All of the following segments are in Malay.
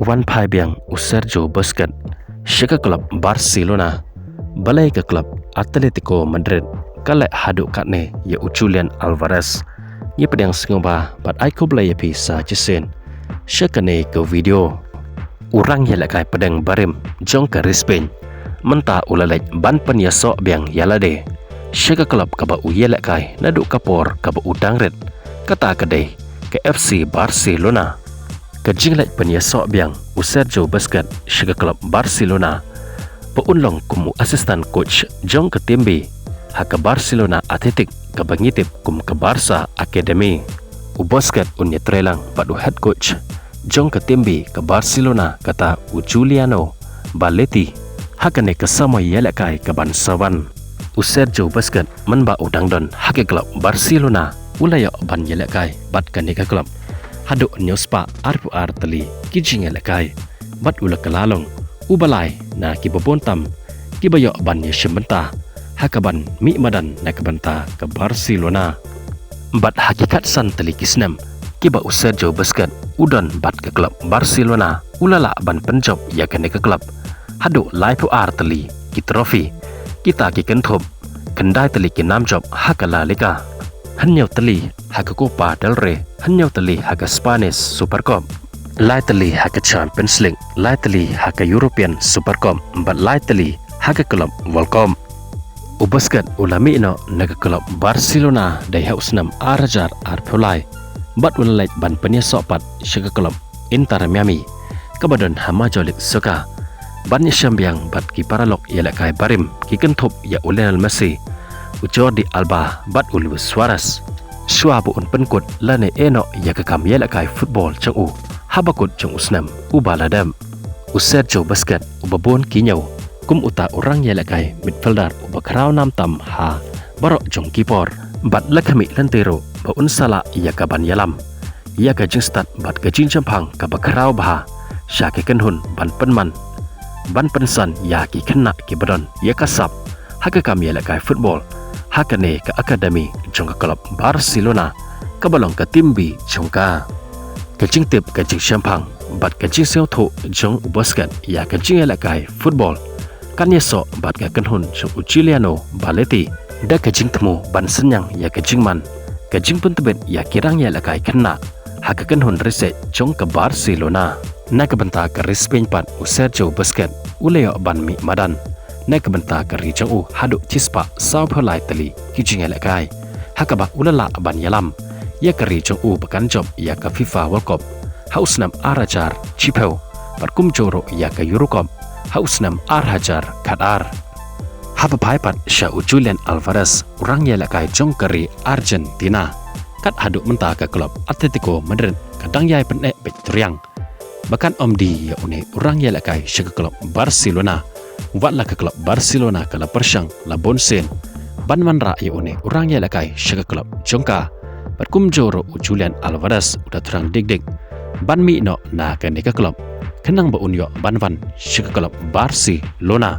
Wan Pai Biang Sergio Busquets Shika Club Barcelona Balai ke Club Atletico Madrid Kalek haduk katne ya Julian Alvarez Ye pedang sengoba Bat aiko belai pi sa jesen Shika ne ke video Urang ya lekai pedang barim Jong ke Spain Mentah ulalek ban penyasok biang yalade Shika Club kaba uye lekai Naduk kapor kaba udang red Kata kedai ke FC Barcelona Kejinglet penyasok biang Sergio Busquets Shika Club Barcelona Peunlong kumu asisten coach Jong ke timbi Haka Barcelona Athletic ke bangitip kum ke Barca Academy Busquets unya trelang padu head coach Jong ke timbi ke Barcelona kata Juliano Baleti Haka ne ke sama yelekai ke bansawan Sergio Busquets menba udang don haka klub Barcelona ulaya ban yelekai bat ke ne ke klub Haduk nyospa RPR tali kijing lekai bat ula kelalong ubalai na kibobontam kibayok ban yeshembenta hakaban mi madan na kebenta ke Barcelona bat hakikat san tali kisnem kiba Sergio Busquets udon bat ke klub Barcelona ulala ban penjob ya ke klub haduk RPR tali ki trofi kita ki kenthop kendai tali ki nam job hakala lika Hanyau tali haka Copa del Rey, hanyau tali haka Spanish Super Cup, lai tali haka Champions League, lai tali haka European Super Cup, bat lai tali haka klub World Cup. Busquets ulami ino naga klub Barcelona dai haus nam arajar arpulai, bat ulalai ban penyesok pat syaka klub Inter Miami, kabadon hama jolik suka, ban syambiang bat ki paralok yalakai barim ki kentup ya Lionel Messi. Jordi Alba bat Luis Suarez Suabu un penkut lane eno ya kekam yelakai football cang habakut cang usnam ubaladam Sergio Busquets ubabon kinyau kum uta orang yelakai midfielder ubakrau nam tam ha barok jong kipor bat lakami lantero ba unsala ya kaban yalam ya ka jingstat bat ka jinchampang ka bakrau bah syake kenhun ban penman ban pensan ya ki kena ki badon ya kasap haka kam yelakai football Hakane ke akademi jong ke klub Barcelona kabalong ke timbi jongka kejing tip kejing syampang bat kejing seo thu jong Busquets ya kejing elakai football kan yeso bat ke kenhun jong Juliano Baleti da kejing temu ban senyang ya kejing man kejing pun tebet ya kirang ya elakai kena haka kenhun reset jong ke Barcelona na ke benta ke Spain pat Sergio Busquets uleo ban mi madan na kebenta kari jang haduk cispa sau pelai tali kijing elekai hakaba ulala ban yalam ya kari jang bekan job ya ke FIFA World Cup hausnam arajar cipeu perkum joro ya ke Eurocup hausnam arhajar Qatar haba paipat syau Julian Alvarez orang ya elekai jong kari Argentina kat haduk menta ke klub Atletico Madrid kadang yai penek betriang bahkan omdi ya une orang ya elekai syaka klub Barcelona Watlah ke klub Barcelona ke la persyang la bonsen ban manra ya une orang ya lakai syaka klub jongka berkum joro Julian Alvarez udah terang dik ban mi no na ke ne ke klub kenang ba unyo ban van syaka klub Barcelona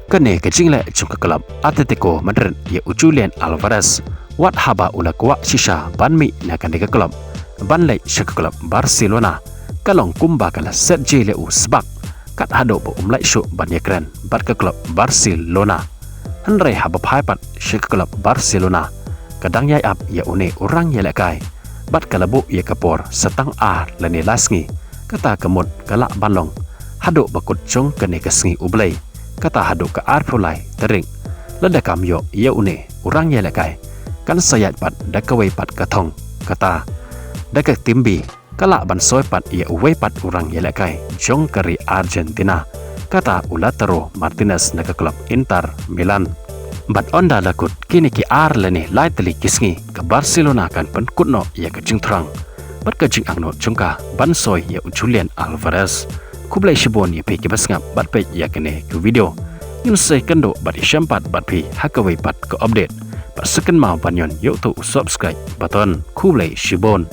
kene ke jingle jongka klub Atletico Madrid ya Julian Alvarez wat haba ula kwa shisha ban mi na ke ne ke klub ban le syaka klub Barcelona kalong kumba kala set jele usbak kat hado bo umlai syuk ban yakran bat ke klub Barcelona hanrai haba phaipat syuk klub Barcelona kadang yai ap ya une orang ya lekai bat kalabu ya kapor setang lani lasngi kata kemut kala balong hado bakut jong kene kesngi ublai kata hado ke arpulai tering ledakam yo ya une orang ya lekai kan sayat pat dakawai pat katong kata dakak timbi kala ban soy pat ia uwe pat orang yelekai jong kari Argentina kata Lautaro Martinez na ke klub Inter Milan bat onda lakut kini ki lene lai teli kisngi ke Barcelona kan pen kutno ia ke jing terang bat ke jing angno jongka ban soy ia Julian Alvarez kublai shibon ia pe ki basngap bat pe ia kene ke video yin sei kendo bat isyampat bat pi hakawai pat ke update bat second mau banyon yuk tu subscribe button kublai shibon